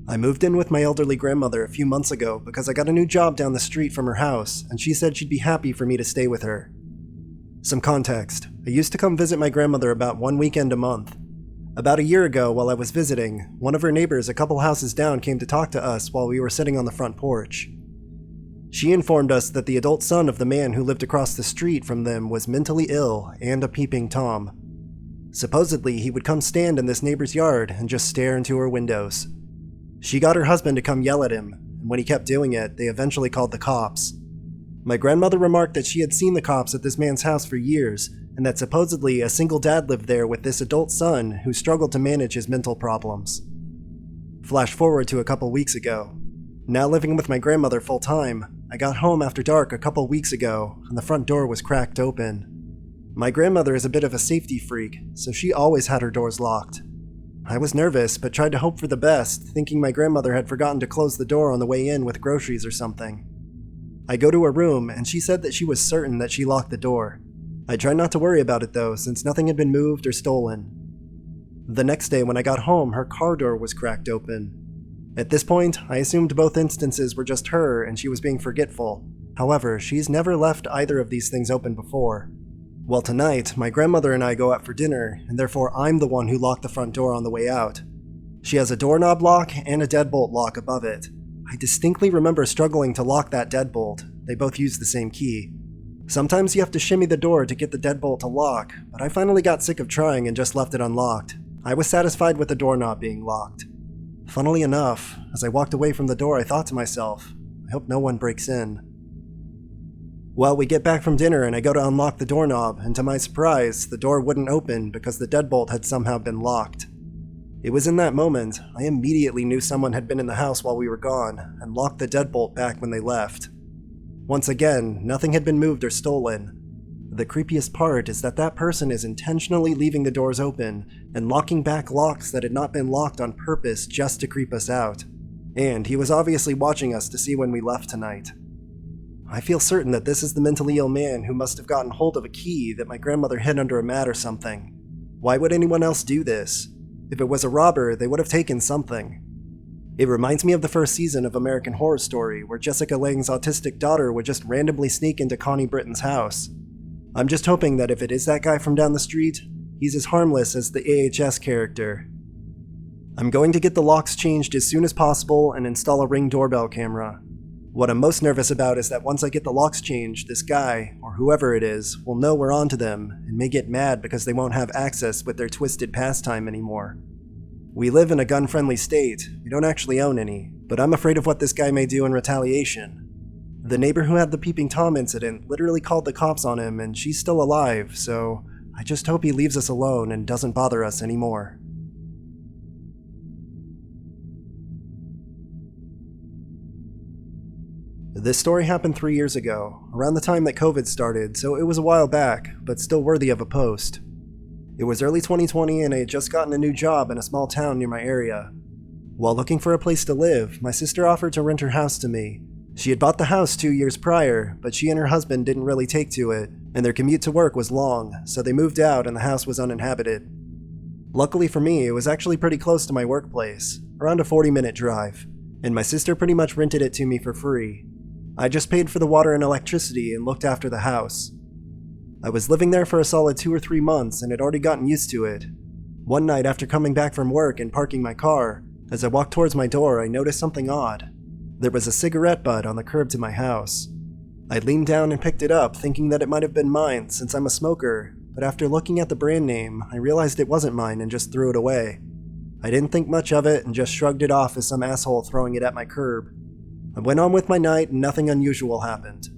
I moved in with my elderly grandmother a few months ago because I got a new job down the street from her house, and she said she'd be happy for me to stay with her. Some context. I used to come visit my grandmother about one weekend a month. About a year ago, while I was visiting, one of her neighbors a couple houses down came to talk to us while we were sitting on the front porch. She informed us that the adult son of the man who lived across the street from them was mentally ill and a peeping Tom. Supposedly, he would come stand in this neighbor's yard and just stare into her windows. She got her husband to come yell at him, and when he kept doing it, they eventually called the cops. My grandmother remarked that she had seen the cops at this man's house for years, and that supposedly a single dad lived there with this adult son who struggled to manage his mental problems. Flash forward to a couple weeks ago. Now living with my grandmother full-time, I got home after dark a couple weeks ago, and the front door was cracked open. My grandmother is a bit of a safety freak, so she always had her doors locked. I was nervous, but tried to hope for the best, thinking my grandmother had forgotten to close the door on the way in with groceries or something. I go to her room, and she said that she was certain that she locked the door. I tried not to worry about it though, since nothing had been moved or stolen. The next day when I got home, her car door was cracked open. At this point, I assumed both instances were just her and she was being forgetful. However, she's never left either of these things open before. Well, tonight, my grandmother and I go out for dinner, and therefore I'm the one who locked the front door on the way out. She has a doorknob lock and a deadbolt lock above it. I distinctly remember struggling to lock that deadbolt. They both use the same key. Sometimes you have to shimmy the door to get the deadbolt to lock, but I finally got sick of trying and just left it unlocked. I was satisfied with the doorknob being locked. Funnily enough, as I walked away from the door, I thought to myself, I hope no one breaks in. Well, we get back from dinner and I go to unlock the doorknob, and to my surprise, the door wouldn't open because the deadbolt had somehow been locked. It was in that moment, I immediately knew someone had been in the house while we were gone, and locked the deadbolt back when they left. Once again, nothing had been moved or stolen. The creepiest part is that that person is intentionally leaving the doors open and locking back locks that had not been locked on purpose just to creep us out. And he was obviously watching us to see when we left tonight. I feel certain that this is the mentally ill man who must have gotten hold of a key that my grandmother hid under a mat or something. Why would anyone else do this? If it was a robber, they would have taken something. It reminds me of the first season of American Horror Story, where Jessica Lange's autistic daughter would just randomly sneak into Connie Britton's house. I'm just hoping that if it is that guy from down the street, he's as harmless as the AHS character. I'm going to get the locks changed as soon as possible and install a Ring doorbell camera. What I'm most nervous about is that once I get the locks changed, this guy, or whoever it is, will know we're onto them and may get mad because they won't have access with their twisted pastime anymore. We live in a gun-friendly state. We don't actually own any, but I'm afraid of what this guy may do in retaliation. The neighbor who had the peeping Tom incident literally called the cops on him, and she's still alive, so I just hope he leaves us alone and doesn't bother us anymore. This story happened 3 years ago, around the time that COVID started, so it was a while back, but still worthy of a post. It was early 2020 and I had just gotten a new job in a small town near my area. While looking for a place to live, my sister offered to rent her house to me. She had bought the house 2 years prior, but she and her husband didn't really take to it, and their commute to work was long, so they moved out and the house was uninhabited. Luckily for me, it was actually pretty close to my workplace, around a 40-minute drive, and my sister pretty much rented it to me for free. I just paid for the water and electricity and looked after the house. I was living there for a solid 2 or 3 months and had already gotten used to it. One night after coming back from work and parking my car, as I walked towards my door, I noticed something odd. There was a cigarette butt on the curb to my house. I leaned down and picked it up, thinking that it might have been mine since I'm a smoker, but after looking at the brand name, I realized it wasn't mine and just threw it away. I didn't think much of it and just shrugged it off as some asshole throwing it at my curb. I went on with my night and nothing unusual happened.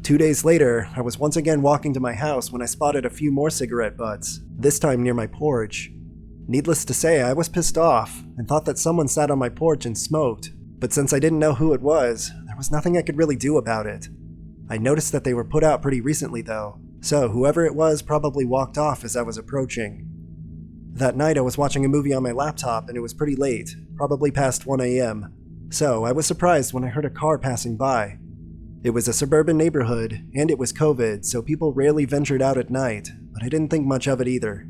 2 days later, I was once again walking to my house when I spotted a few more cigarette butts, this time near my porch. Needless to say, I was pissed off and thought that someone sat on my porch and smoked, but since I didn't know who it was, there was nothing I could really do about it. I noticed that they were put out pretty recently though, so whoever it was probably walked off as I was approaching. That night I was watching a movie on my laptop and it was pretty late, probably past 1 a.m., so I was surprised when I heard a car passing by. It was a suburban neighborhood, and it was COVID, so people rarely ventured out at night, but I didn't think much of it either.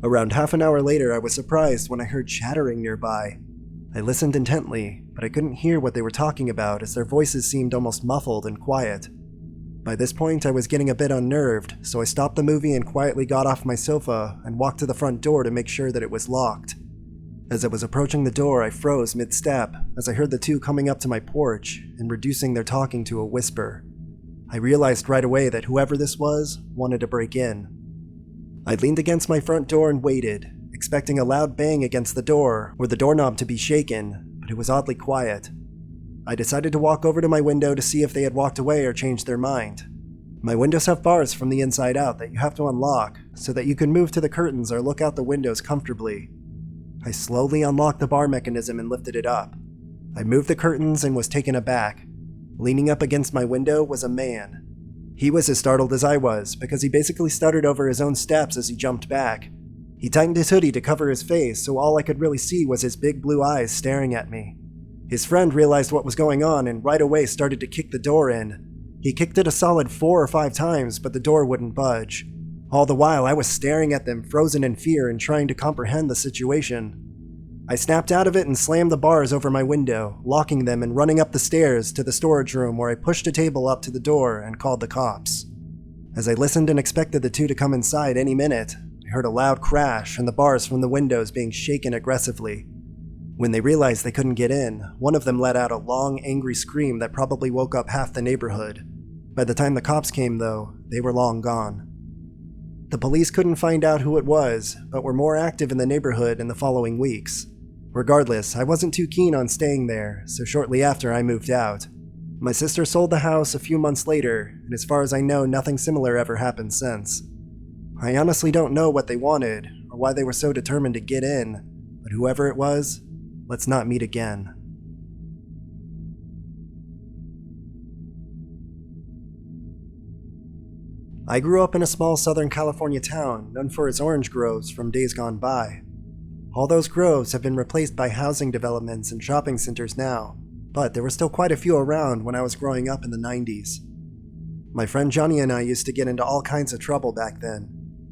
Around half an hour later, I was surprised when I heard chattering nearby. I listened intently, but I couldn't hear what they were talking about as their voices seemed almost muffled and quiet. By this point, I was getting a bit unnerved, so I stopped the movie and quietly got off my sofa and walked to the front door to make sure that it was locked. As I was approaching the door, I froze mid-step as I heard the two coming up to my porch and reducing their talking to a whisper. I realized right away that whoever this was wanted to break in. I leaned against my front door and waited, expecting a loud bang against the door or the doorknob to be shaken, but it was oddly quiet. I decided to walk over to my window to see if they had walked away or changed their mind. My windows have bars from the inside out that you have to unlock so that you can move to the curtains or look out the windows comfortably. I slowly unlocked the bar mechanism and lifted it up. I moved the curtains and was taken aback. Leaning up against my window was a man. He was as startled as I was because he basically stuttered over his own steps as he jumped back. He tightened his hoodie to cover his face, so all I could really see was his big blue eyes staring at me. His friend realized what was going on and right away started to kick the door in. He kicked it a solid 4 or 5 times, but the door wouldn't budge. All the while, I was staring at them, frozen in fear and trying to comprehend the situation. I snapped out of it and slammed the bars over my window, locking them and running up the stairs to the storage room where I pushed a table up to the door and called the cops. As I listened and expected the two to come inside any minute, I heard a loud crash and the bars from the windows being shaken aggressively. When they realized they couldn't get in, one of them let out a long, angry scream that probably woke up half the neighborhood. By the time the cops came, though, they were long gone. The police couldn't find out who it was, but were more active in the neighborhood in the following weeks. Regardless, I wasn't too keen on staying there, so shortly after I moved out. My sister sold the house a few months later, and as far as I know, nothing similar ever happened since. I honestly don't know what they wanted, or why they were so determined to get in, but whoever it was, let's not meet again. I grew up in a small Southern California town known for its orange groves from days gone by. All those groves have been replaced by housing developments and shopping centers now, but there were still quite a few around when I was growing up in the 90s. My friend Johnny and I used to get into all kinds of trouble back then.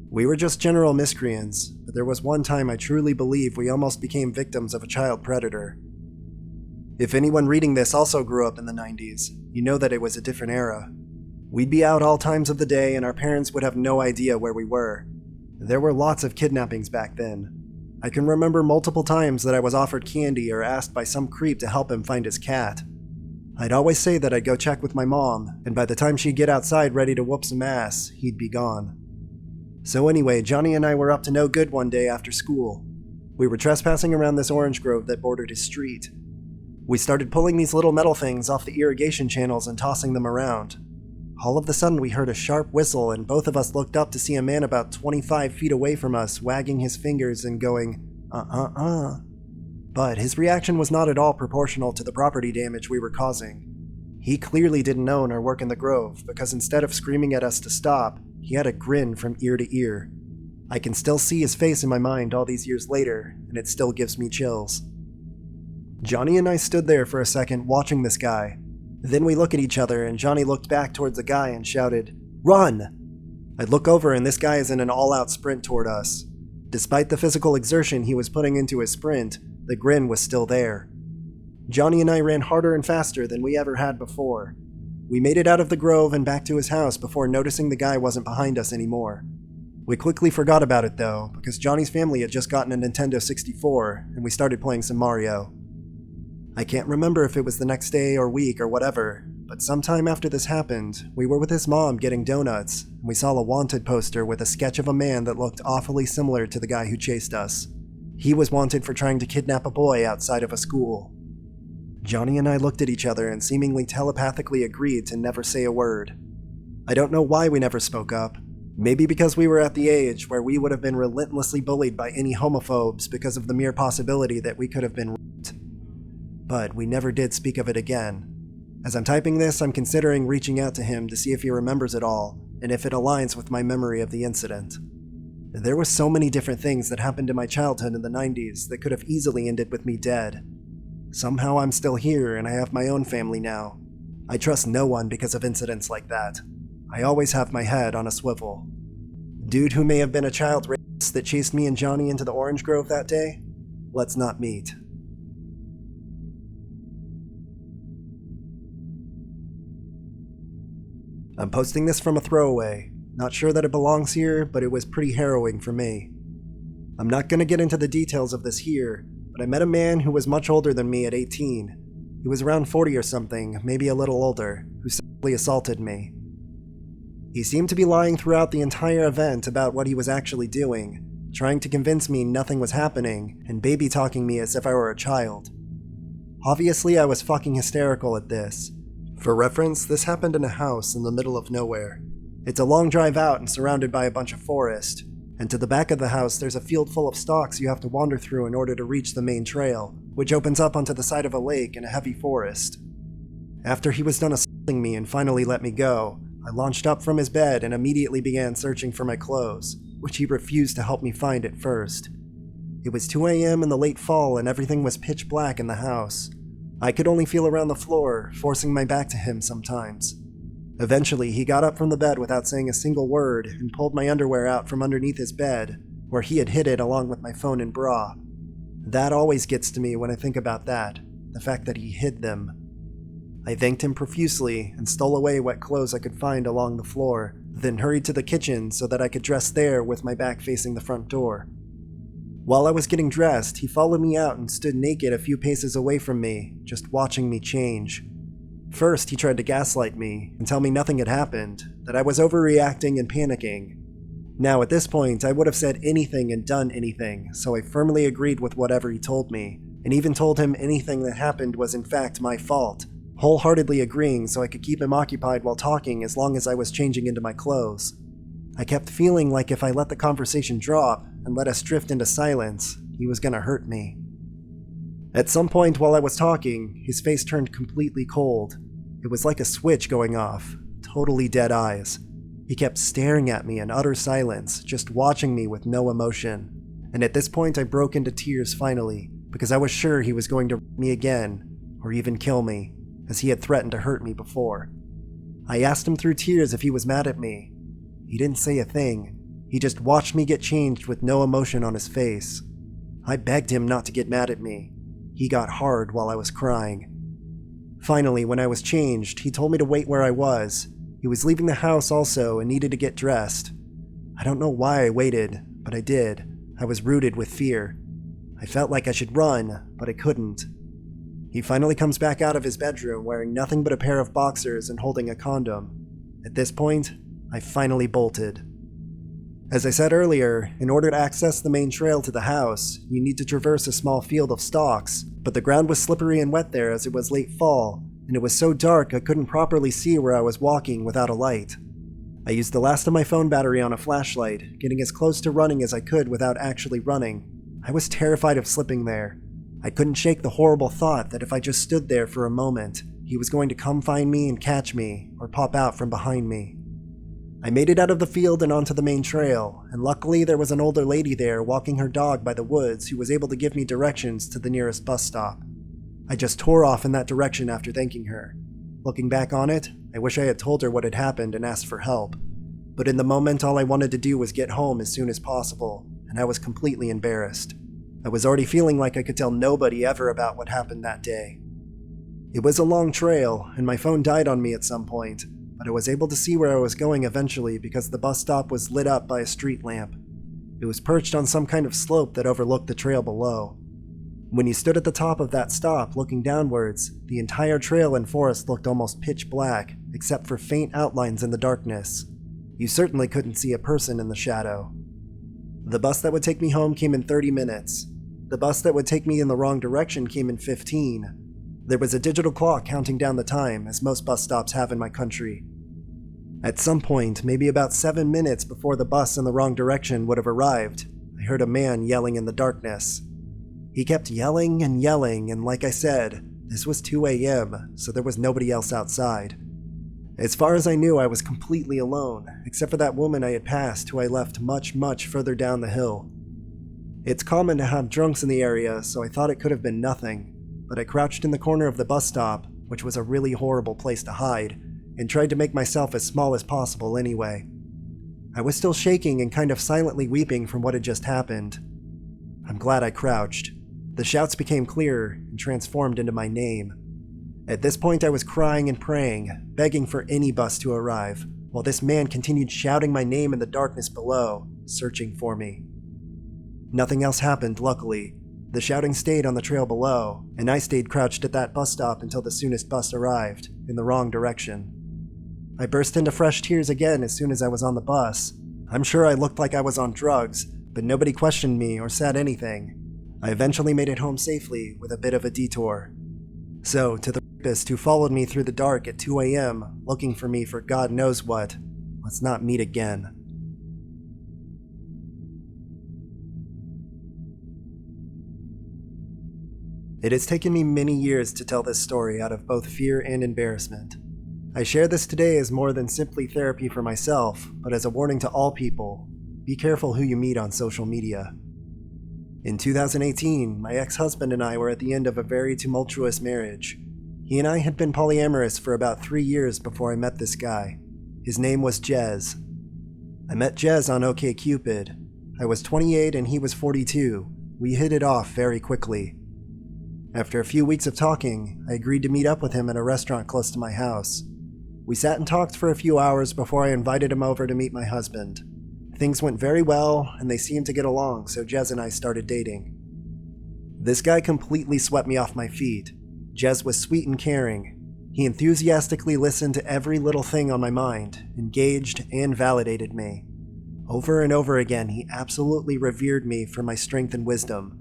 We were just general miscreants, but there was one time I truly believe we almost became victims of a child predator. If anyone reading this also grew up in the 90s, you know that it was a different era. We'd be out all times of the day and our parents would have no idea where we were. There were lots of kidnappings back then. I can remember multiple times that I was offered candy or asked by some creep to help him find his cat. I'd always say that I'd go check with my mom, and by the time she'd get outside ready to whoop some ass, he'd be gone. So anyway, Johnny and I were up to no good one day after school. We were trespassing around this orange grove that bordered his street. We started pulling these little metal things off the irrigation channels and tossing them around. All of a sudden we heard a sharp whistle and both of us looked up to see a man about 25 feet away from us wagging his fingers and going, But his reaction was not at all proportional to the property damage we were causing. He clearly didn't own or work in the grove because instead of screaming at us to stop, he had a grin from ear to ear. I can still see his face in my mind all these years later, and it still gives me chills. Johnny and I stood there for a second watching this guy. Then we look at each other and Johnny looked back towards the guy and shouted, "Run!" I look over and this guy is in an all-out sprint toward us. Despite the physical exertion he was putting into his sprint, the grin was still there. Johnny and I ran harder and faster than we ever had before. We made it out of the grove and back to his house before noticing the guy wasn't behind us anymore. We quickly forgot about it though, because Johnny's family had just gotten a Nintendo 64 and we started playing some Mario. I can't remember if it was the next day or week or whatever, but sometime after this happened, we were with his mom getting donuts, and we saw a wanted poster with a sketch of a man that looked awfully similar to the guy who chased us. He was wanted for trying to kidnap a boy outside of a school. Johnny and I looked at each other and seemingly telepathically agreed to never say a word. I don't know why we never spoke up. Maybe because we were at the age where we would have been relentlessly bullied by any homophobes because of the mere possibility that we could have been raped. But we never did speak of it again. As I'm typing this, I'm considering reaching out to him to see if he remembers it all, and if it aligns with my memory of the incident. There were so many different things that happened in my childhood in the 90s that could have easily ended with me dead. Somehow I'm still here and I have my own family now. I trust no one because of incidents like that. I always have my head on a swivel. Dude who may have been a child rapist that chased me and Johnny into the orange grove that day? Let's not meet. I'm posting this from a throwaway. Not sure that it belongs here, but it was pretty harrowing for me. I'm not going to get into the details of this here, but I met a man who was much older than me at 18. He was around 40 or something, maybe a little older, who sexually assaulted me. He seemed to be lying throughout the entire event about what he was actually doing, trying to convince me nothing was happening, and baby-talking me as if I were a child. Obviously, I was fucking hysterical at this. For reference, this happened in a house in the middle of nowhere. It's a long drive out and surrounded by a bunch of forest, and to the back of the house there's a field full of stalks you have to wander through in order to reach the main trail, which opens up onto the side of a lake in a heavy forest. After he was done assaulting me and finally let me go, I launched up from his bed and immediately began searching for my clothes, which he refused to help me find at first. It was 2 a.m. in the late fall and everything was pitch black in the house. I could only feel around the floor, forcing my back to him sometimes. Eventually, he got up from the bed without saying a single word and pulled my underwear out from underneath his bed, where he had hid it along with my phone and bra. That always gets to me when I think about that, the fact that he hid them. I thanked him profusely and stole away what clothes I could find along the floor, then hurried to the kitchen so that I could dress there with my back facing the front door. While I was getting dressed, he followed me out and stood naked a few paces away from me, just watching me change. First, he tried to gaslight me and tell me nothing had happened, that I was overreacting and panicking. Now, at this point, I would have said anything and done anything, so I firmly agreed with whatever he told me, and even told him anything that happened was in fact my fault, wholeheartedly agreeing so I could keep him occupied while talking as long as I was changing into my clothes. I kept feeling like if I let the conversation drop and let us drift into silence, he was gonna hurt me. At some point while I was talking, his face turned completely cold. It was like a switch going off, totally dead eyes. He kept staring at me in utter silence, just watching me with no emotion. And at this point I broke into tears finally, because I was sure he was going to hurt me again, or even kill me, as he had threatened to hurt me before. I asked him through tears if he was mad at me. He didn't say a thing. He just watched me get changed with no emotion on his face. I begged him not to get mad at me. He got hard while I was crying. Finally, when I was changed, he told me to wait where I was. He was leaving the house also and needed to get dressed. I don't know why I waited, but I did. I was rooted with fear. I felt like I should run, but I couldn't. He finally comes back out of his bedroom wearing nothing but a pair of boxers and holding a condom. At this point, I finally bolted. As I said earlier, in order to access the main trail to the house, you need to traverse a small field of stalks, but the ground was slippery and wet there as it was late fall, and it was so dark I couldn't properly see where I was walking without a light. I used the last of my phone battery on a flashlight, getting as close to running as I could without actually running. I was terrified of slipping there. I couldn't shake the horrible thought that if I just stood there for a moment, he was going to come find me and catch me, or pop out from behind me. I made it out of the field and onto the main trail, and luckily there was an older lady there walking her dog by the woods who was able to give me directions to the nearest bus stop. I just tore off in that direction after thanking her. Looking back on it, I wish I had told her what had happened and asked for help. But in the moment, all I wanted to do was get home as soon as possible, and I was completely embarrassed. I was already feeling like I could tell nobody ever about what happened that day. It was a long trail, and my phone died on me at some point, but I was able to see where I was going eventually because the bus stop was lit up by a street lamp. It was perched on some kind of slope that overlooked the trail below. When you stood at the top of that stop looking downwards, the entire trail and forest looked almost pitch black, except for faint outlines in the darkness. You certainly couldn't see a person in the shadow. The bus that would take me home came in 30 minutes. The bus that would take me in the wrong direction came in 15. There was a digital clock counting down the time, as most bus stops have in my country. At some point, maybe about 7 minutes before the bus in the wrong direction would have arrived, I heard a man yelling in the darkness. He kept yelling, and like I said, this was 2 a.m., so there was nobody else outside. As far as I knew, I was completely alone, except for that woman I had passed who I left much, much further down the hill. It's common to have drunks in the area, so I thought it could have been nothing, but I crouched in the corner of the bus stop, which was a really horrible place to hide, and tried to make myself as small as possible anyway. I was still shaking and kind of silently weeping from what had just happened. I'm glad I crouched. The shouts became clearer and transformed into my name. At this point, I was crying and praying, begging for any bus to arrive, while this man continued shouting my name in the darkness below, searching for me. Nothing else happened, luckily. The shouting stayed on the trail below, and I stayed crouched at that bus stop until the soonest bus arrived, in the wrong direction. I burst into fresh tears again as soon as I was on the bus. I'm sure I looked like I was on drugs, but nobody questioned me or said anything. I eventually made it home safely with a bit of a detour. So, to the rapist who followed me through the dark at 2 a.m., looking for me for God knows what, let's not meet again. It has taken me many years to tell this story out of both fear and embarrassment. I share this today as more than simply therapy for myself, but as a warning to all people. Be careful who you meet on social media. In 2018, my ex-husband and I were at the end of a very tumultuous marriage. He and I had been polyamorous for about 3 years before I met this guy. His name was Jez. I met Jez on OkCupid. I was 28 and he was 42. We hit it off very quickly. After a few weeks of talking, I agreed to meet up with him at a restaurant close to my house. We sat and talked for a few hours before I invited him over to meet my husband. Things went very well, and they seemed to get along, so Jez and I started dating. This guy completely swept me off my feet. Jez was sweet and caring. He enthusiastically listened to every little thing on my mind, engaged and validated me. Over and over again, he absolutely revered me for my strength and wisdom.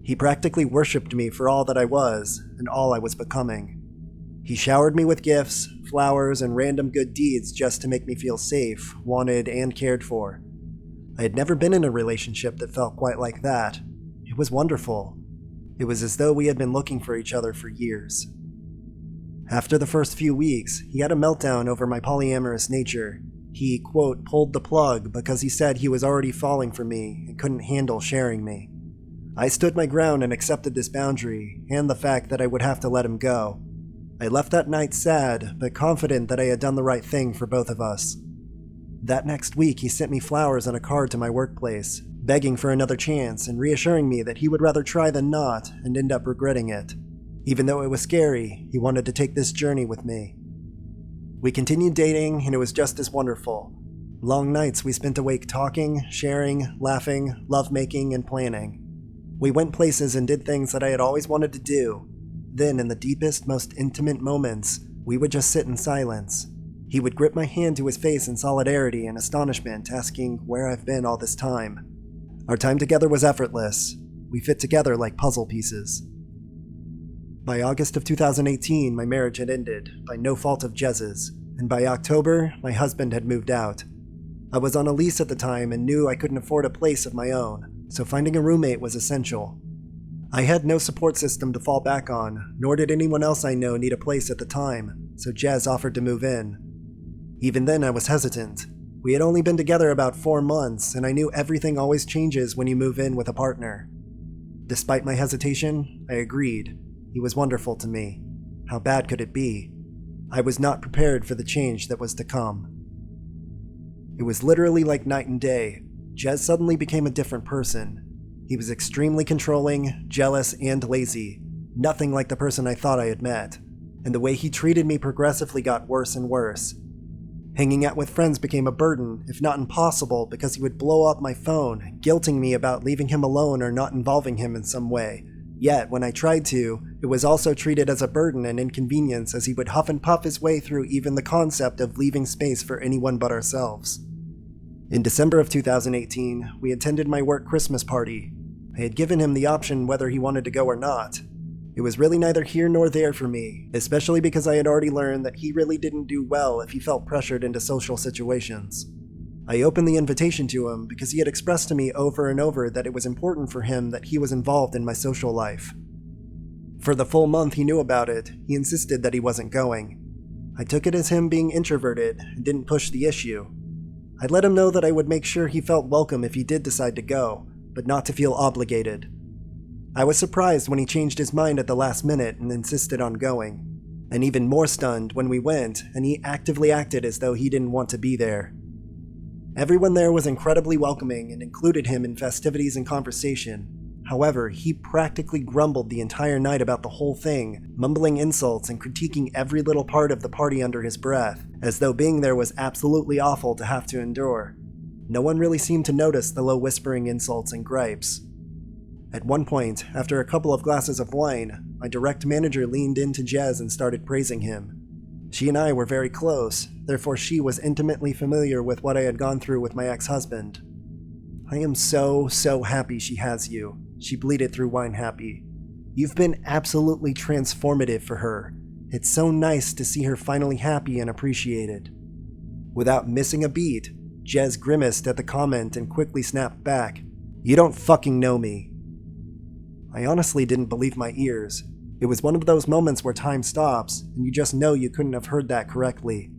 He practically worshipped me for all that I was, and all I was becoming. He showered me with gifts, flowers, and random good deeds just to make me feel safe, wanted, and cared for. I had never been in a relationship that felt quite like that. It was wonderful. It was as though we had been looking for each other for years. After the first few weeks, he had a meltdown over my polyamorous nature. He, quote, pulled the plug because he said he was already falling for me and couldn't handle sharing me. I stood my ground and accepted this boundary, and the fact that I would have to let him go. I left that night sad, but confident that I had done the right thing for both of us. That next week, he sent me flowers and a card to my workplace, begging for another chance and reassuring me that he would rather try than not and end up regretting it. Even though it was scary, he wanted to take this journey with me. We continued dating, and it was just as wonderful. Long nights we spent awake talking, sharing, laughing, lovemaking, and planning. We went places and did things that I had always wanted to do. Then, in the deepest, most intimate moments, we would just sit in silence. He would grip my hand to his face in solidarity and astonishment, asking where I've been all this time. Our time together was effortless. We fit together like puzzle pieces. By August of 2018, my marriage had ended, by no fault of Jez's, and by October, my husband had moved out. I was on a lease at the time and knew I couldn't afford a place of my own, so finding a roommate was essential. I had no support system to fall back on, nor did anyone else I know need a place at the time, so Jez offered to move in. Even then, I was hesitant. We had only been together about 4 months, and I knew everything always changes when you move in with a partner. Despite my hesitation, I agreed. He was wonderful to me. How bad could it be? I was not prepared for the change that was to come. It was literally like night and day. Jez suddenly became a different person. He was extremely controlling, jealous, and lazy. Nothing like the person I thought I had met. And the way he treated me progressively got worse and worse. Hanging out with friends became a burden, if not impossible, because he would blow up my phone, guilting me about leaving him alone or not involving him in some way. Yet, when I tried to, it was also treated as a burden and inconvenience, as he would huff and puff his way through even the concept of leaving space for anyone but ourselves. In December of 2018, we attended my work Christmas party. I had given him the option whether he wanted to go or not. It was really neither here nor there for me, especially because I had already learned that he really didn't do well if he felt pressured into social situations. I opened the invitation to him because he had expressed to me over and over that it was important for him that he was involved in my social life. For the full month he knew about it, he insisted that he wasn't going. I took it as him being introverted and didn't push the issue. I let him know that I would make sure he felt welcome if he did decide to go, but not to feel obligated. I was surprised when he changed his mind at the last minute and insisted on going, and even more stunned when we went and he actively acted as though he didn't want to be there. Everyone there was incredibly welcoming and included him in festivities and conversation. However, he practically grumbled the entire night about the whole thing, mumbling insults and critiquing every little part of the party under his breath, as though being there was absolutely awful to have to endure. No one really seemed to notice the low whispering insults and gripes. At one point, after a couple of glasses of wine, my direct manager leaned into Jez and started praising him. She and I were very close, therefore she was intimately familiar with what I had gone through with my ex-husband. "I am so happy she has you," she bleated through Wine Happy. "You've been absolutely transformative for her. It's so nice to see her finally happy and appreciated." Without missing a beat, Jez grimaced at the comment and quickly snapped back, "You don't fucking know me." I honestly didn't believe my ears. It was one of those moments where time stops, and you just know you couldn't have heard that correctly.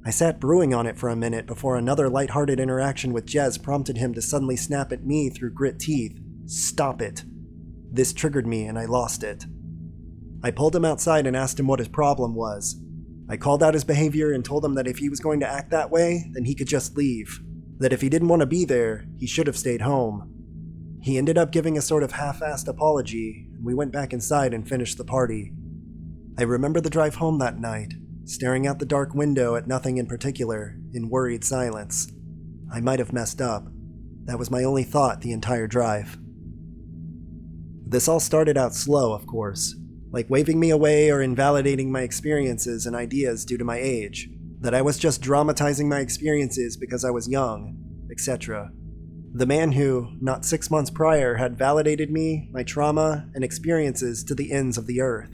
I sat brewing on it for a minute before another lighthearted interaction with Jez prompted him to suddenly snap at me through grit teeth, "Stop it." This triggered me and I lost it. I pulled him outside and asked him what his problem was. I called out his behavior and told him that if he was going to act that way, then he could just leave. That if he didn't want to be there, he should have stayed home. He ended up giving a sort of half-assed apology, and we went back inside and finished the party. I remember the drive home that night, staring out the dark window at nothing in particular, in worried silence. I might have messed up. That was my only thought the entire drive. This all started out slow, of course, like waving me away or invalidating my experiences and ideas due to my age, that I was just dramatizing my experiences because I was young, etc. The man who, not 6 months prior, had validated me, my trauma, and experiences to the ends of the earth.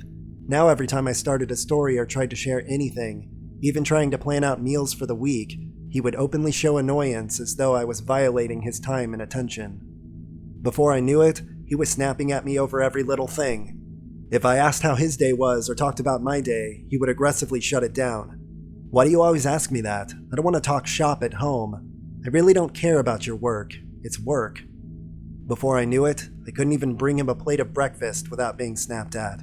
Now every time I started a story or tried to share anything, even trying to plan out meals for the week, he would openly show annoyance as though I was violating his time and attention. Before I knew it, he was snapping at me over every little thing. If I asked how his day was or talked about my day, he would aggressively shut it down. "Why do you always ask me that? I don't want to talk shop at home. I really don't care about your work. It's work." Before I knew it, I couldn't even bring him a plate of breakfast without being snapped at.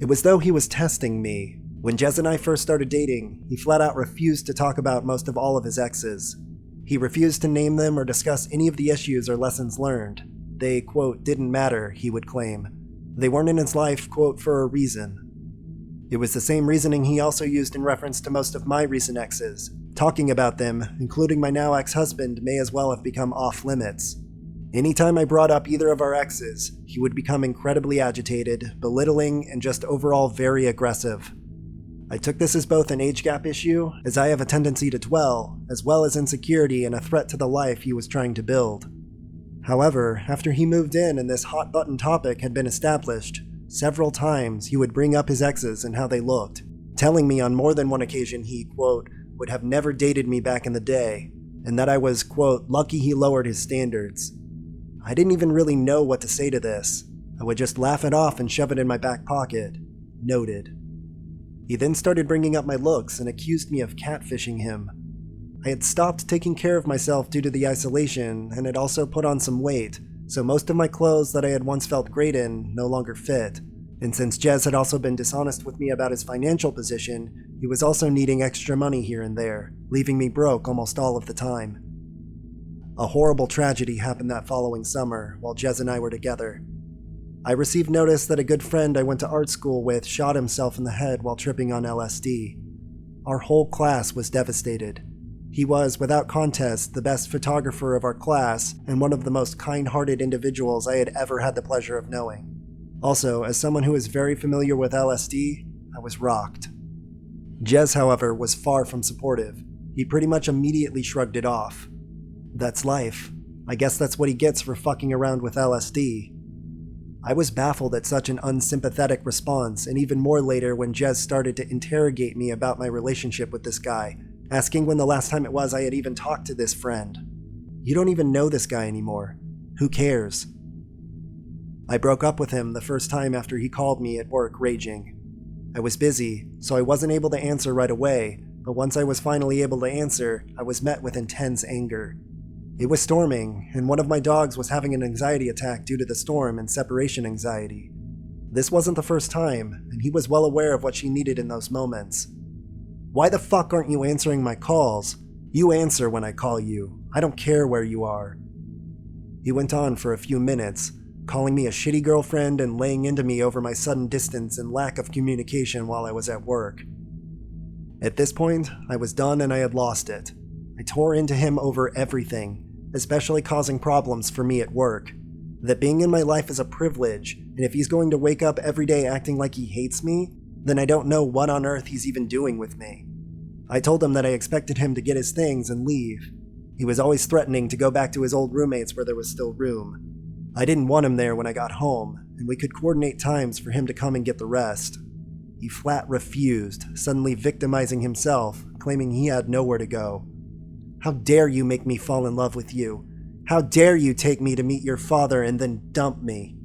It was though he was testing me. When Jez and I first started dating, he flat out refused to talk about most of all of his exes. He refused to name them or discuss any of the issues or lessons learned. They, quote, didn't matter, he would claim. They weren't in his life, quote, for a reason. It was the same reasoning he also used in reference to most of my recent exes. Talking about them, including my now ex-husband, may as well have become off-limits. Anytime I brought up either of our exes, he would become incredibly agitated, belittling, and just overall very aggressive. I took this as both an age gap issue, as I have a tendency to dwell, as well as insecurity and a threat to the life he was trying to build. However, after he moved in and this hot-button topic had been established, several times he would bring up his exes and how they looked, telling me on more than one occasion he, quote, would have never dated me back in the day, and that I was, quote, lucky he lowered his standards. I didn't even really know what to say to this. I would just laugh it off and shove it in my back pocket. Noted. He then started bringing up my looks and accused me of catfishing him. I had stopped taking care of myself due to the isolation and had also put on some weight, so most of my clothes that I had once felt great in no longer fit. And since Jez had also been dishonest with me about his financial position, he was also needing extra money here and there, leaving me broke almost all of the time. A horrible tragedy happened that following summer while Jez and I were together. I received notice that a good friend I went to art school with shot himself in the head while tripping on LSD. Our whole class was devastated. He was, without contest, the best photographer of our class and one of the most kind-hearted individuals I had ever had the pleasure of knowing. Also, as someone who is very familiar with LSD, I was rocked. Jez, however, was far from supportive. He pretty much immediately shrugged it off. That's life. I guess that's what he gets for fucking around with LSD. I was baffled at such an unsympathetic response, and even more later when Jez started to interrogate me about my relationship with this guy, asking when the last time it was I had even talked to this friend. You don't even know this guy anymore. Who cares? I broke up with him the first time after he called me at work raging. I was busy, so I wasn't able to answer right away, but once I was finally able to answer, I was met with intense anger. It was storming, and one of my dogs was having an anxiety attack due to the storm and separation anxiety. This wasn't the first time, and he was well aware of what she needed in those moments. Why the fuck aren't you answering my calls? You answer when I call you. I don't care where you are. He went on for a few minutes, calling me a shitty girlfriend and laying into me over my sudden distance and lack of communication while I was at work. At this point, I was done and I had lost it. I tore into him over everything, especially causing problems for me at work. That being in my life is a privilege, and if he's going to wake up every day acting like he hates me, then I don't know what on earth he's even doing with me. I told him that I expected him to get his things and leave. He was always threatening to go back to his old roommates where there was still room. I didn't want him there when I got home, and we could coordinate times for him to come and get the rest. He flat refused, suddenly victimizing himself, claiming he had nowhere to go. How dare you make me fall in love with you? How dare you take me to meet your father and then dump me?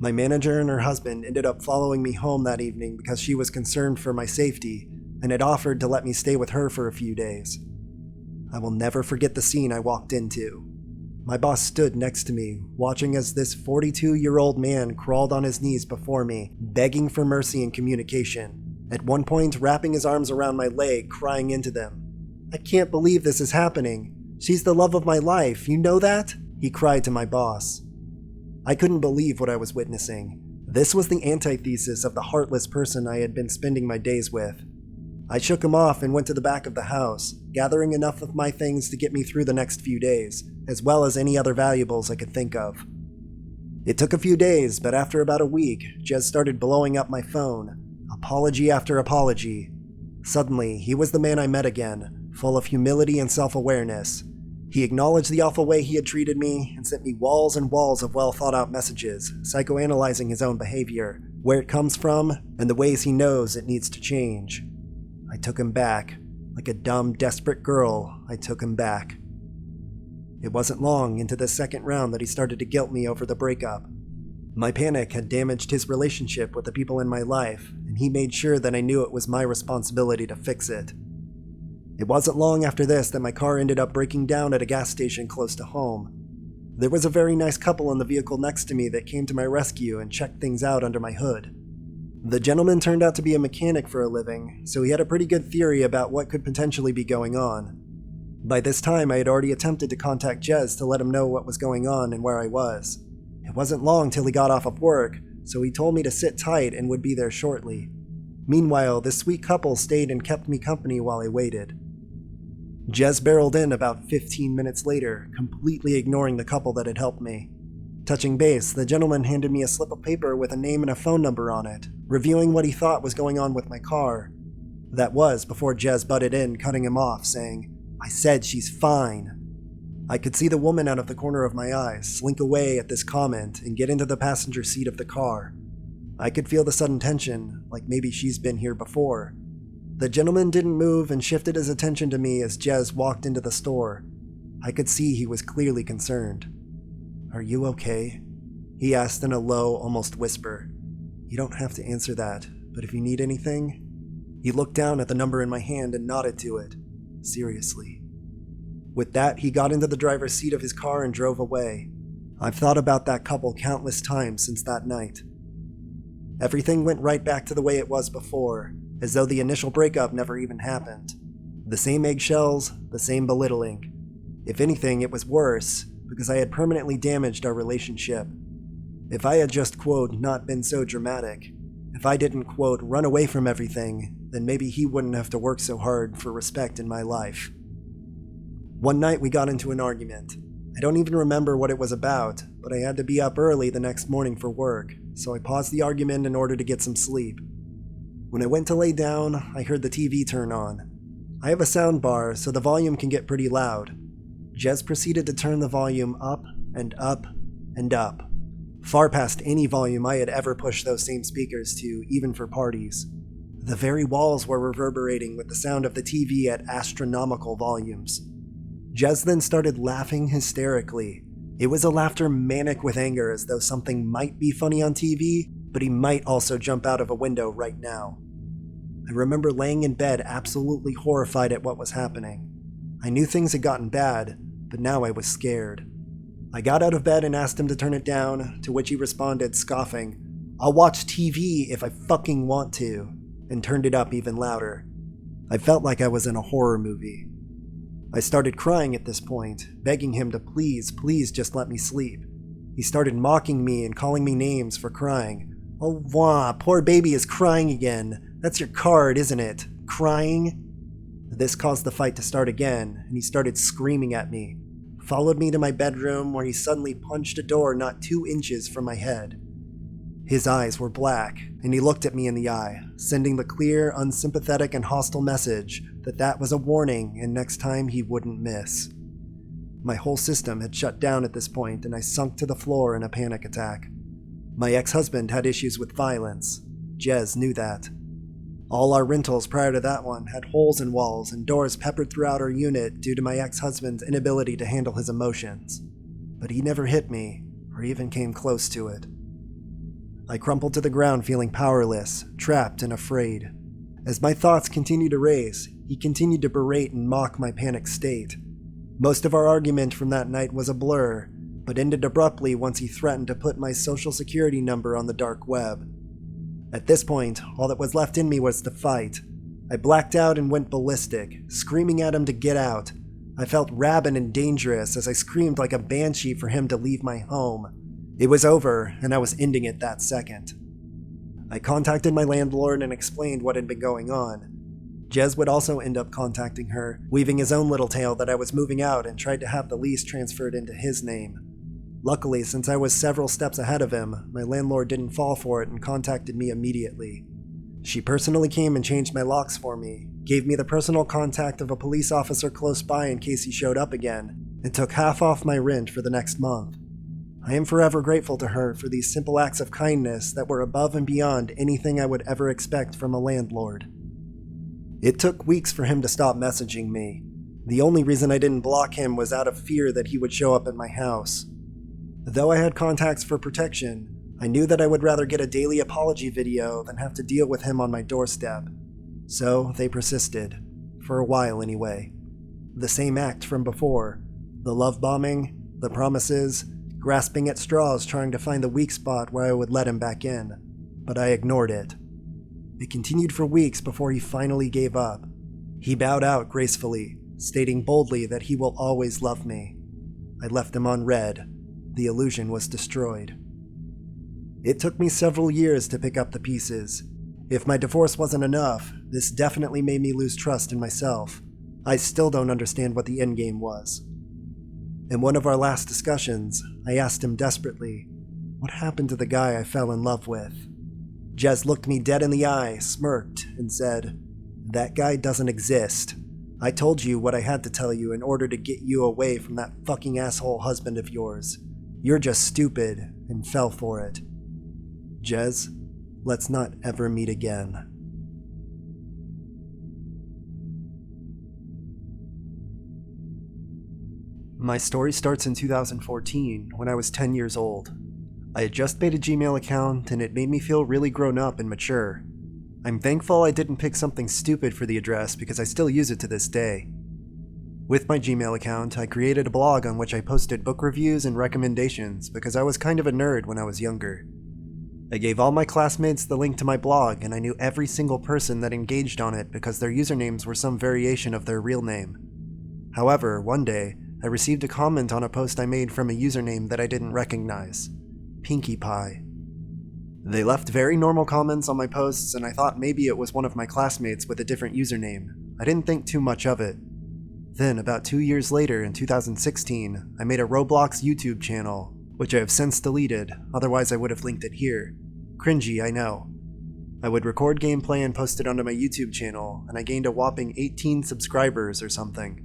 My manager and her husband ended up following me home that evening because she was concerned for my safety and had offered to let me stay with her for a few days. I will never forget the scene I walked into. My boss stood next to me, watching as this 42-year-old man crawled on his knees before me, begging for mercy and communication, at one point wrapping his arms around my leg, crying into them. "I can't believe this is happening. She's the love of my life, you know that?" he cried to my boss. I couldn't believe what I was witnessing. This was the antithesis of the heartless person I had been spending my days with. I shook him off and went to the back of the house, gathering enough of my things to get me through the next few days, as well as any other valuables I could think of. It took a few days, but after about a week, Jez started blowing up my phone, apology after apology. Suddenly, he was the man I met again, full of humility and self-awareness. He acknowledged the awful way he had treated me and sent me walls and walls of well-thought-out messages, psychoanalyzing his own behavior, where it comes from, and the ways he knows it needs to change. I took him back. Like a dumb, desperate girl, I took him back. It wasn't long into the second round that he started to guilt me over the breakup. My panic had damaged his relationship with the people in my life, and he made sure that I knew it was my responsibility to fix it. It wasn't long after this that my car ended up breaking down at a gas station close to home. There was a very nice couple in the vehicle next to me that came to my rescue and checked things out under my hood. The gentleman turned out to be a mechanic for a living, so he had a pretty good theory about what could potentially be going on. By this time, I had already attempted to contact Jez to let him know what was going on and where I was. It wasn't long till he got off of work, so he told me to sit tight and would be there shortly. Meanwhile, this sweet couple stayed and kept me company while I waited. Jez barreled in about 15 minutes later, completely ignoring the couple that had helped me. Touching base, the gentleman handed me a slip of paper with a name and a phone number on it, revealing what he thought was going on with my car. That was before Jez butted in, cutting him off, saying, "I said she's fine." I could see the woman out of the corner of my eyes slink away at this comment and get into the passenger seat of the car. I could feel the sudden tension, like maybe she's been here before. The gentleman didn't move and shifted his attention to me as Jez walked into the store. I could see he was clearly concerned. "Are you okay?" he asked in a low, almost whisper. "You don't have to answer that, but if you need anything..." He looked down at the number in my hand and nodded to it. Seriously. With that, he got into the driver's seat of his car and drove away. I've thought about that couple countless times since that night. Everything went right back to the way it was before, as though the initial breakup never even happened. The same eggshells, the same belittling. If anything, it was worse, because I had permanently damaged our relationship. If I had just, quote, not been so dramatic, if I didn't, quote, run away from everything, then maybe he wouldn't have to work so hard for respect in my life. One night we got into an argument. I don't even remember what it was about, but I had to be up early the next morning for work, so I paused the argument in order to get some sleep. When I went to lay down, I heard the TV turn on. I have a sound bar, so the volume can get pretty loud. Jez proceeded to turn the volume up and up and up, far past any volume I had ever pushed those same speakers to, even for parties. The very walls were reverberating with the sound of the TV at astronomical volumes. Jez then started laughing hysterically. It was a laughter manic with anger, as though something might be funny on TV, but he might also jump out of a window right now. I remember laying in bed absolutely horrified at what was happening. I knew things had gotten bad, but now I was scared. I got out of bed and asked him to turn it down, to which he responded, scoffing, "I'll watch TV if I fucking want to," and turned it up even louder. I felt like I was in a horror movie. I started crying at this point, begging him to please just let me sleep. He started mocking me and calling me names for crying. Oh, wah, poor baby is crying again. That's your card, isn't it? Crying? This caused the fight to start again, and he started screaming at me. Followed me to my bedroom, where he suddenly punched a door not 2 inches from my head. His eyes were black, and he looked at me in the eye, sending the clear, unsympathetic, and hostile message that was a warning and next time he wouldn't miss. My whole system had shut down at this point, and I sunk to the floor in a panic attack. My ex-husband had issues with violence. Jez knew that. All our rentals prior to that one had holes in walls and doors peppered throughout our unit due to my ex-husband's inability to handle his emotions. But he never hit me, or even came close to it. I crumpled to the ground feeling powerless, trapped, and afraid. As my thoughts continued to race, he continued to berate and mock my panicked state. Most of our argument from that night was a blur, but ended abruptly once he threatened to put my social security number on the dark web. At this point, all that was left in me was to fight. I blacked out and went ballistic, screaming at him to get out. I felt rabid and dangerous as I screamed like a banshee for him to leave my home. It was over, and I was ending it that second. I contacted my landlord and explained what had been going on. Jez would also end up contacting her, weaving his own little tale that I was moving out and tried to have the lease transferred into his name. Luckily, since I was several steps ahead of him, my landlord didn't fall for it and contacted me immediately. She personally came and changed my locks for me, gave me the personal contact of a police officer close by in case he showed up again, and took half off my rent for the next month. I am forever grateful to her for these simple acts of kindness that were above and beyond anything I would ever expect from a landlord. It took weeks for him to stop messaging me. The only reason I didn't block him was out of fear that he would show up at my house. Though I had contacts for protection, I knew that I would rather get a daily apology video than have to deal with him on my doorstep. So they persisted, for a while anyway. The same act from before. The love bombing, the promises, grasping at straws trying to find the weak spot where I would let him back in. But I ignored it. It continued for weeks before he finally gave up. He bowed out gracefully, stating boldly that he will always love me. I left him on red. The illusion was destroyed. It took me several years to pick up the pieces. If my divorce wasn't enough, this definitely made me lose trust in myself. I still don't understand what the endgame was. In one of our last discussions, I asked him desperately, what happened to the guy I fell in love with? Jez looked me dead in the eye, smirked, and said, "That guy doesn't exist. I told you what I had to tell you in order to get you away from that fucking asshole husband of yours. You're just stupid and fell for it. Jez, let's not ever meet again." My story starts in 2014, when I was 10 years old. I had just made a Gmail account, and it made me feel really grown up and mature. I'm thankful I didn't pick something stupid for the address because I still use it to this day. With my Gmail account, I created a blog on which I posted book reviews and recommendations because I was kind of a nerd when I was younger. I gave all my classmates the link to my blog, and I knew every single person that engaged on it because their usernames were some variation of their real name. However, one day, I received a comment on a post I made from a username that I didn't recognize. Pinkie Pie. They left very normal comments on my posts, and I thought maybe it was one of my classmates with a different username. I didn't think too much of it. Then, about 2 years later, in 2016, I made a Roblox YouTube channel, which I have since deleted, otherwise I would have linked it here. Cringy, I know. I would record gameplay and post it onto my YouTube channel, and I gained a whopping 18 subscribers or something.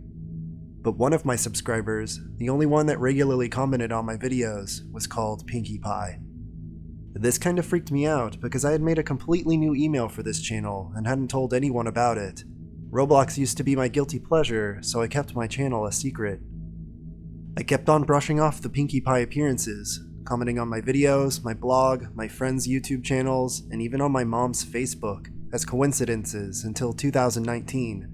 But one of my subscribers, the only one that regularly commented on my videos, was called Pinkie Pie. This kind of freaked me out because I had made a completely new email for this channel and hadn't told anyone about it. Roblox used to be my guilty pleasure, so I kept my channel a secret. I kept on brushing off the Pinkie Pie appearances, commenting on my videos, my blog, my friends' YouTube channels, and even on my mom's Facebook, as coincidences until 2019.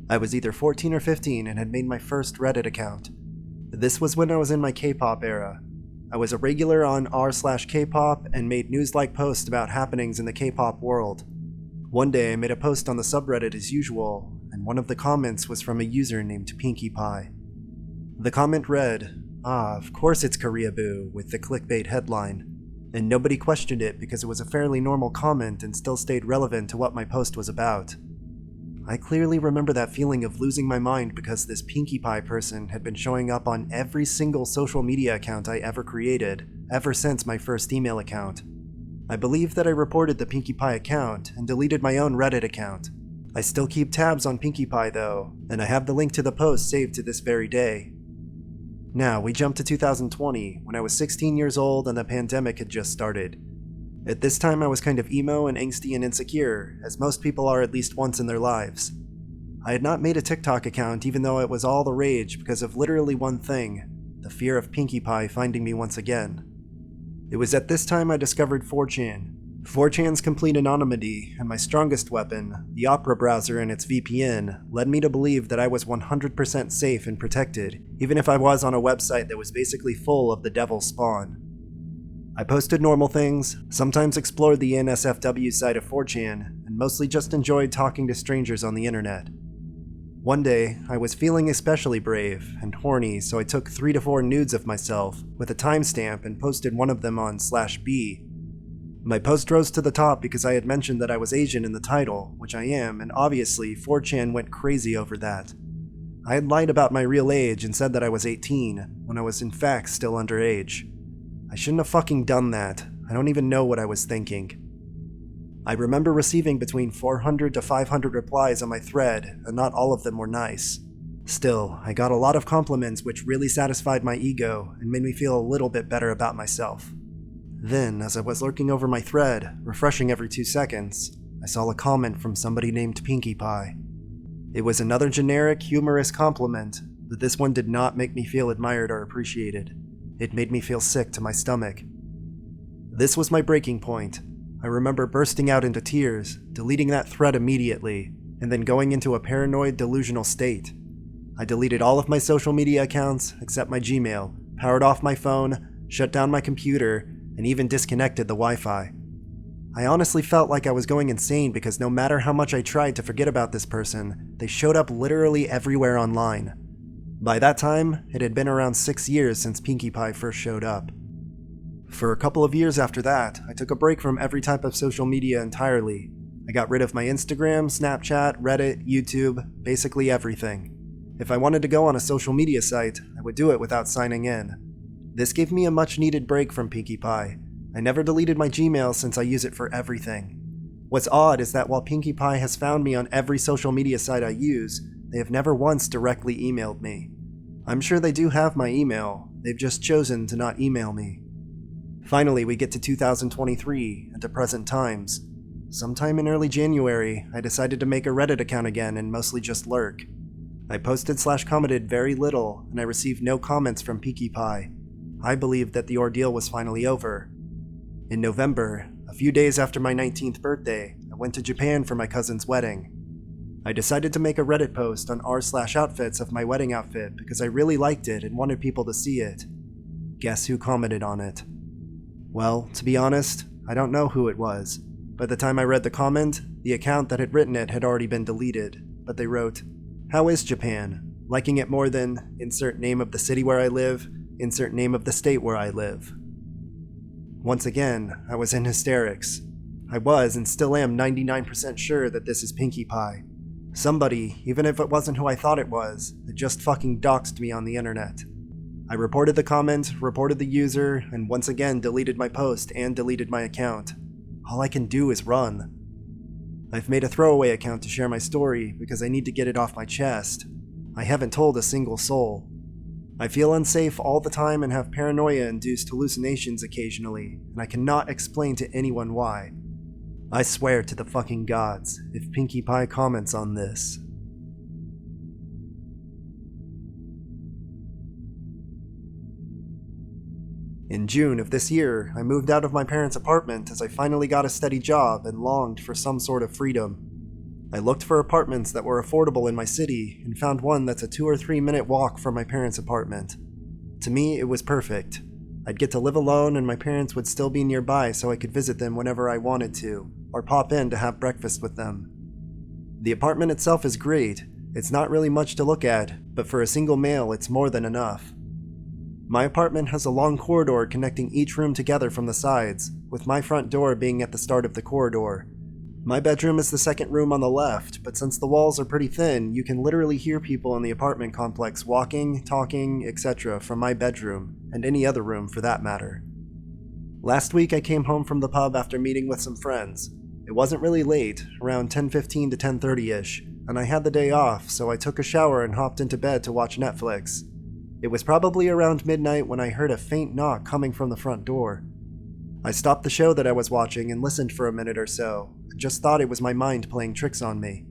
I was either 14 or 15 and had made my first Reddit account. This was when I was in my K-pop era. I was a regular on r/K-pop and made news-like posts about happenings in the K-pop world. One day I made a post on the subreddit as usual, and one of the comments was from a user named Pinkie Pie. The comment read, Ah, of course it's Koreaboo, with the clickbait headline. And nobody questioned it because it was a fairly normal comment and still stayed relevant to what my post was about. I clearly remember that feeling of losing my mind because this Pinkie Pie person had been showing up on every single social media account I ever created, ever since my first email account. I believe that I reported the Pinkie Pie account and deleted my own Reddit account. I still keep tabs on Pinkie Pie though, and I have the link to the post saved to this very day. Now, we jump to 2020, when I was 16 years old and the pandemic had just started. At this time I was kind of emo and angsty and insecure, as most people are at least once in their lives. I had not made a TikTok account even though it was all the rage because of literally one thing, the fear of Pinkie Pie finding me once again. It was at this time I discovered 4chan. 4chan's complete anonymity and my strongest weapon, the Opera browser and its VPN, led me to believe that I was 100% safe and protected, even if I was on a website that was basically full of the devil's spawn. I posted normal things, sometimes explored the NSFW side of 4chan, and mostly just enjoyed talking to strangers on the internet. One day, I was feeling especially brave and horny, so I took 3 to 4 nudes of myself with a timestamp and posted one of them on /B. My post rose to the top because I had mentioned that I was Asian in the title, which I am, and obviously 4chan went crazy over that. I had lied about my real age and said that I was 18, when I was in fact still underage. I shouldn't have fucking done that. I don't even know what I was thinking. I remember receiving between 400 to 500 replies on my thread, and not all of them were nice. Still, I got a lot of compliments which really satisfied my ego and made me feel a little bit better about myself. Then, as I was lurking over my thread, refreshing every 2 seconds, I saw a comment from somebody named Pinkie Pie. It was another generic, humorous compliment, but this one did not make me feel admired or appreciated. It made me feel sick to my stomach. This was my breaking point. I remember bursting out into tears, deleting that thread immediately, and then going into a paranoid, delusional state. I deleted all of my social media accounts except my Gmail, powered off my phone, shut down my computer, and even disconnected the Wi-Fi. I honestly felt like I was going insane because no matter how much I tried to forget about this person, they showed up literally everywhere online. By that time, it had been around 6 years since Pinkie Pie first showed up. For a couple of years after that, I took a break from every type of social media entirely. I got rid of my Instagram, Snapchat, Reddit, YouTube, basically everything. If I wanted to go on a social media site, I would do it without signing in. This gave me a much needed break from Pinkie Pie. I never deleted my Gmail since I use it for everything. What's odd is that while Pinkie Pie has found me on every social media site I use, they have never once directly emailed me. I'm sure they do have my email, they've just chosen to not email me. Finally, we get to 2023 and to present times. Sometime in early January, I decided to make a Reddit account again and mostly just lurk. I posted/commented very little, and I received no comments from Pinkie Pie. I believed that the ordeal was finally over. In November, a few days after my 19th birthday, I went to Japan for my cousin's wedding. I decided to make a Reddit post on r/outfits of my wedding outfit because I really liked it and wanted people to see it. Guess who commented on it? Well, to be honest, I don't know who it was. By the time I read the comment, the account that had written it had already been deleted, but they wrote, "How is Japan? Liking it more than insert name of the city where I live, insert name of the state where I live." Once again, I was in hysterics. I was and still am 99% sure that this is Pinkie Pie. Somebody, even if it wasn't who I thought it was, had just fucking doxed me on the internet. I reported the comment, reported the user, and once again deleted my post and deleted my account. All I can do is run. I've made a throwaway account to share my story because I need to get it off my chest. I haven't told a single soul. I feel unsafe all the time and have paranoia-induced hallucinations occasionally, and I cannot explain to anyone why. I swear to the fucking gods, if Pinkie Pie comments on this. In June of this year, I moved out of my parents' apartment as I finally got a steady job and longed for some sort of freedom. I looked for apartments that were affordable in my city and found one that's a 2 or 3 minute walk from my parents' apartment. To me, it was perfect. I'd get to live alone and my parents would still be nearby so I could visit them whenever I wanted to, or pop in to have breakfast with them. The apartment itself is great. It's not really much to look at, but for a single male, it's more than enough. My apartment has a long corridor connecting each room together from the sides, with my front door being at the start of the corridor. My bedroom is the second room on the left, but since the walls are pretty thin, you can literally hear people in the apartment complex walking, talking, etc. from my bedroom, and any other room for that matter. Last week I came home from the pub after meeting with some friends. It wasn't really late, around 10:15 to 10:30ish, and I had the day off, so I took a shower and hopped into bed to watch Netflix. It was probably around midnight when I heard a faint knock coming from the front door. I stopped the show that I was watching and listened for a minute or so, and just thought it was my mind playing tricks on me.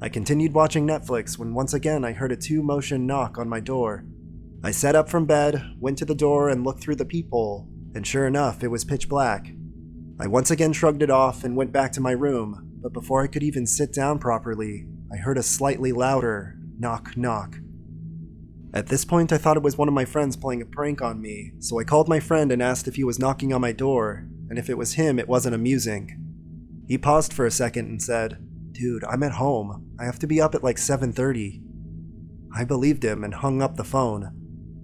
I continued watching Netflix when once again I heard a 2-motion knock on my door. I sat up from bed, went to the door and looked through the peephole, and sure enough, it was pitch black. I once again shrugged it off and went back to my room, but before I could even sit down properly, I heard a slightly louder knock knock. At this point, I thought it was one of my friends playing a prank on me, so I called my friend and asked if he was knocking on my door, and if it was him, it wasn't amusing. He paused for a second and said, "Dude, I'm at home. I have to be up at like 7:30. I believed him and hung up the phone.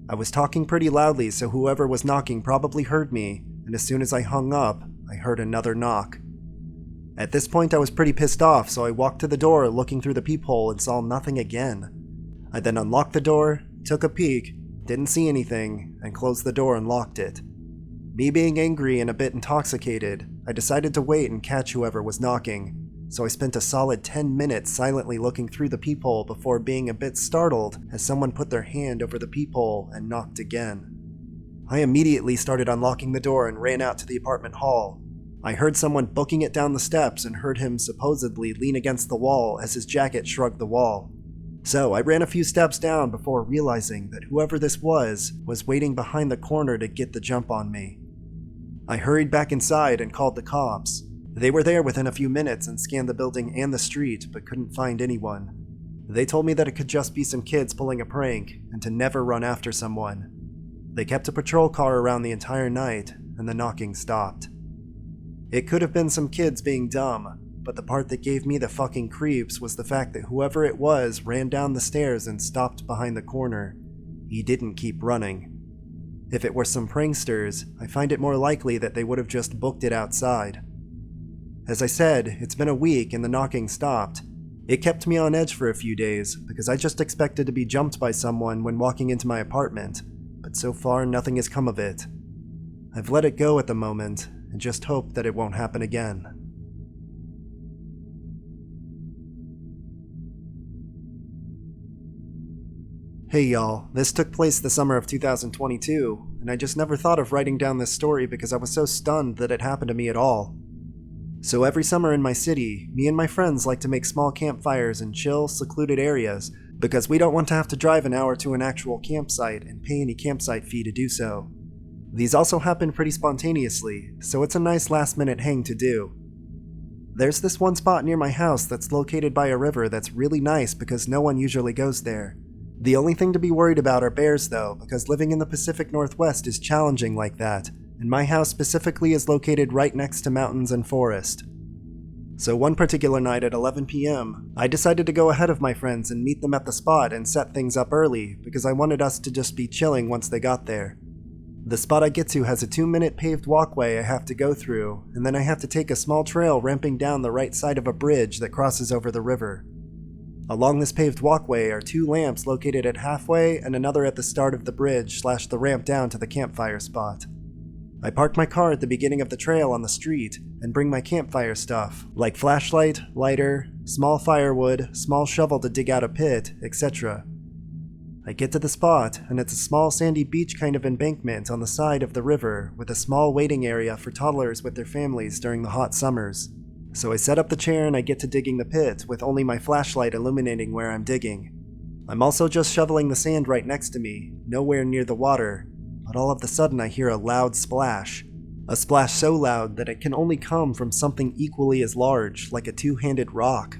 I was talking pretty loudly, so whoever was knocking probably heard me, and as soon as I hung up, I heard another knock. At this point, I was pretty pissed off, so I walked to the door looking through the peephole and saw nothing again. I then unlocked the door, took a peek, didn't see anything, and closed the door and locked it. Me being angry and a bit intoxicated, I decided to wait and catch whoever was knocking, so I spent a solid 10 minutes silently looking through the peephole before being a bit startled as someone put their hand over the peephole and knocked again. I immediately started unlocking the door and ran out to the apartment hall. I heard someone booking it down the steps and heard him supposedly lean against the wall as his jacket shrugged the wall. So I ran a few steps down before realizing that whoever this was waiting behind the corner to get the jump on me. I hurried back inside and called the cops. They were there within a few minutes and scanned the building and the street, but couldn't find anyone. They told me that it could just be some kids pulling a prank and to never run after someone. They kept a patrol car around the entire night, and the knocking stopped. It could have been some kids being dumb, but the part that gave me the fucking creeps was the fact that whoever it was ran down the stairs and stopped behind the corner. He didn't keep running. If it were some pranksters, I find it more likely that they would have just booked it outside. As I said, it's been a week and the knocking stopped. It kept me on edge for a few days, because I just expected to be jumped by someone when walking into my apartment, but so far nothing has come of it. I've let it go at the moment, and just hope that it won't happen again. Hey y'all, this took place the summer of 2022, and I just never thought of writing down this story because I was so stunned that it happened to me at all. So every summer in my city, me and my friends like to make small campfires in chill, secluded areas because we don't want to have to drive an hour to an actual campsite and pay any campsite fee to do so. These also happen pretty spontaneously, so it's a nice last-minute hang to do. There's this one spot near my house that's located by a river that's really nice because no one usually goes there. The only thing to be worried about are bears though, because living in the Pacific Northwest is challenging like that, and my house specifically is located right next to mountains and forest. So one particular night at 11 p.m., I decided to go ahead of my friends and meet them at the spot and set things up early because I wanted us to just be chilling once they got there. The spot I get to has a 2-minute paved walkway I have to go through, and then I have to take a small trail ramping down the right side of a bridge that crosses over the river. Along this paved walkway are 2 lamps located at halfway and another at the start of the bridge / the ramp down to the campfire spot. I park my car at the beginning of the trail on the street and bring my campfire stuff, like flashlight, lighter, small firewood, small shovel to dig out a pit, etc. I get to the spot, and it's a small sandy beach kind of embankment on the side of the river with a small waiting area for toddlers with their families during the hot summers. So I set up the chair and I get to digging the pit with only my flashlight illuminating where I'm digging. I'm also just shoveling the sand right next to me, nowhere near the water, but all of a sudden I hear a loud splash. A splash so loud that it can only come from something equally as large, like a 2-handed rock.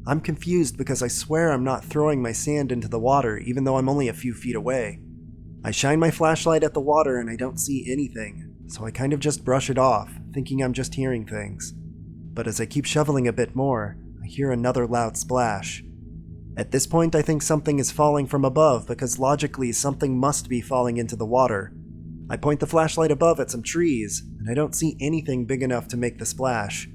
I'm confused because I swear I'm not throwing my sand into the water even though I'm only a few feet away. I shine my flashlight at the water and I don't see anything, so I kind of just brush it off, thinking I'm just hearing things. But as I keep shoveling a bit more, I hear another loud splash. At this point, I think something is falling from above because logically something must be falling into the water. I point the flashlight above at some trees, and I don't see anything big enough to make the splash.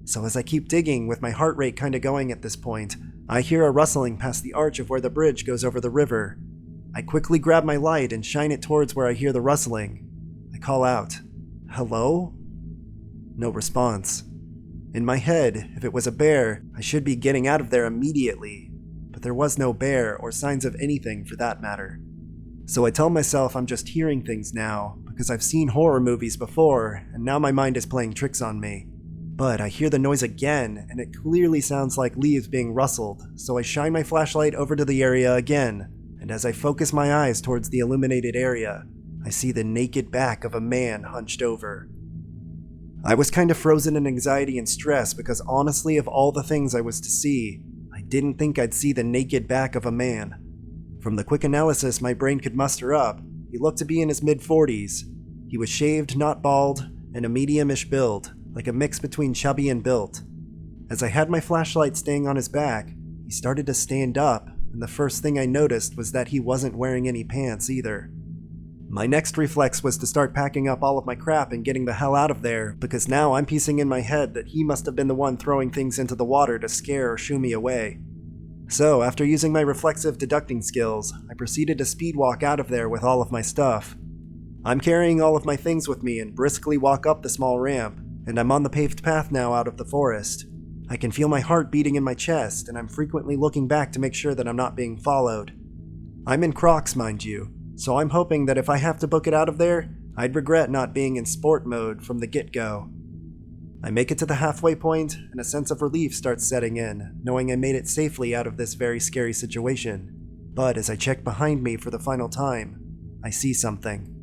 So as I keep digging, with my heart rate kinda going at this point, I hear a rustling past the arch of where the bridge goes over the river. I quickly grab my light and shine it towards where I hear the rustling. I call out, "Hello?" No response. In my head, if it was a bear, I should be getting out of there immediately, but there was no bear or signs of anything for that matter. So I tell myself I'm just hearing things now, because I've seen horror movies before, and now my mind is playing tricks on me. But I hear the noise again, and it clearly sounds like leaves being rustled, so I shine my flashlight over to the area again, and as I focus my eyes towards the illuminated area, I see the naked back of a man hunched over. I was kind of frozen in anxiety and stress because honestly, of all the things I was to see, I didn't think I'd see the naked back of a man. From the quick analysis my brain could muster up, he looked to be in his mid-40s. He was shaved, not bald, and a medium-ish build, like a mix between chubby and built. As I had my flashlight staying on his back, he started to stand up, and the first thing I noticed was that he wasn't wearing any pants either. My next reflex was to start packing up all of my crap and getting the hell out of there, because now I'm piecing in my head that he must have been the one throwing things into the water to scare or shoo me away. So, after using my reflexive deducting skills, I proceeded to speed walk out of there with all of my stuff. I'm carrying all of my things with me and briskly walk up the small ramp, and I'm on the paved path now out of the forest. I can feel my heart beating in my chest, and I'm frequently looking back to make sure that I'm not being followed. I'm in Crocs, mind you, so I'm hoping that if I have to book it out of there, I'd regret not being in sport mode from the get-go. I make it to the halfway point, and a sense of relief starts setting in, knowing I made it safely out of this very scary situation. But as I check behind me for the final time, I see something.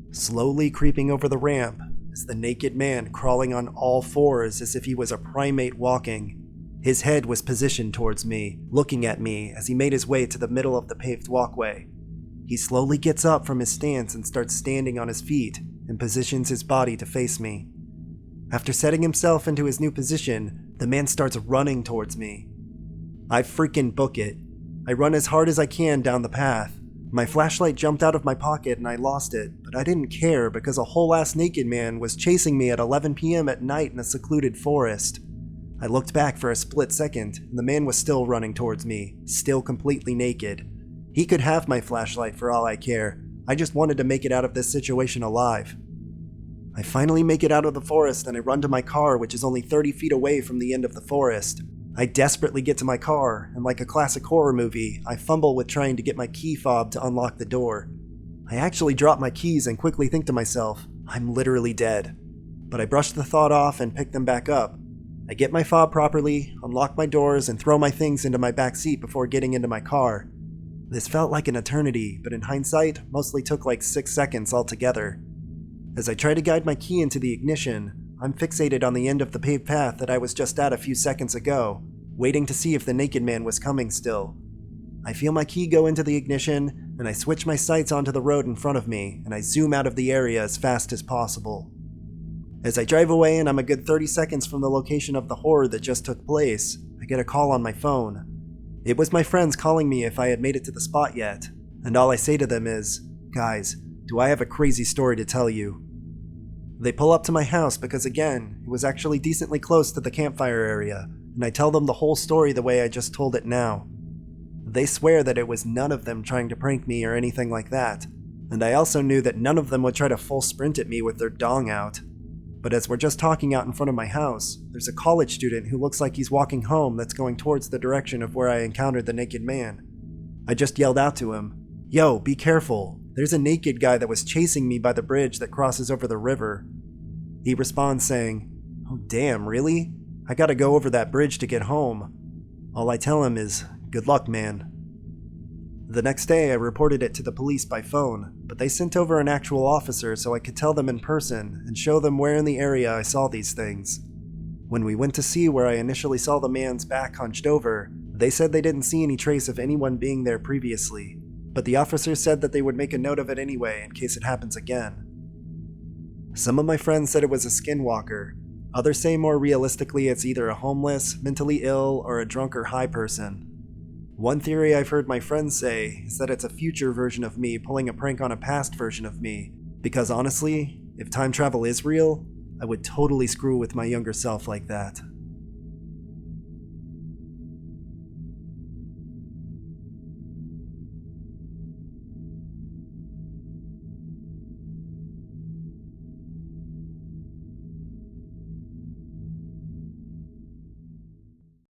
Slowly creeping over the ramp is the naked man crawling on all fours as if he was a primate walking. His head was positioned towards me, looking at me as he made his way to the middle of the paved walkway. He slowly gets up from his stance and starts standing on his feet and positions his body to face me. After setting himself into his new position, the man starts running towards me. I freaking book it. I run as hard as I can down the path. My flashlight jumped out of my pocket and I lost it, but I didn't care because a whole-ass naked man was chasing me at 11 p.m. at night in a secluded forest. I looked back for a split second, and the man was still running towards me, still completely naked. He could have my flashlight for all I care. I just wanted to make it out of this situation alive. I finally make it out of the forest and I run to my car, which is only 30 feet away from the end of the forest. I desperately get to my car, and like a classic horror movie, I fumble with trying to get my key fob to unlock the door. I actually drop my keys and quickly think to myself, I'm literally dead. But I brush the thought off and pick them back up. I get my fob properly, unlock my doors, and throw my things into my back seat before getting into my car. This felt like an eternity, but in hindsight, mostly took like 6 seconds altogether. As I try to guide my key into the ignition, I'm fixated on the end of the paved path that I was just at a few seconds ago, waiting to see if the naked man was coming still. I feel my key go into the ignition, and I switch my sights onto the road in front of me, and I zoom out of the area as fast as possible. As I drive away and I'm a good 30 seconds from the location of the horror that just took place, I get a call on my phone. It was my friends calling me if I had made it to the spot yet, and all I say to them is, "Guys, do I have a crazy story to tell you?" They pull up to my house because, again, it was actually decently close to the campfire area, and I tell them the whole story the way I just told it now. They swear that it was none of them trying to prank me or anything like that, and I also knew that none of them would try to full sprint at me with their dong out. But as we're just talking out in front of my house, there's a college student who looks like he's walking home that's going towards the direction of where I encountered the naked man. I just yelled out to him, "Yo, be careful. There's a naked guy that was chasing me by the bridge that crosses over the river." He responds saying, "Oh damn, really? I gotta go over that bridge to get home." All I tell him is, "Good luck, man." The next day I reported it to the police by phone, but they sent over an actual officer so I could tell them in person and show them where in the area I saw these things. When we went to see where I initially saw the man's back hunched over, they said they didn't see any trace of anyone being there previously, but the officers said that they would make a note of it anyway in case it happens again. Some of my friends said it was a skinwalker. Others say more realistically it's either a homeless, mentally ill, or a drunk or high person. One theory I've heard my friends say is that it's a future version of me pulling a prank on a past version of me, because honestly, if time travel is real, I would totally screw with my younger self like that.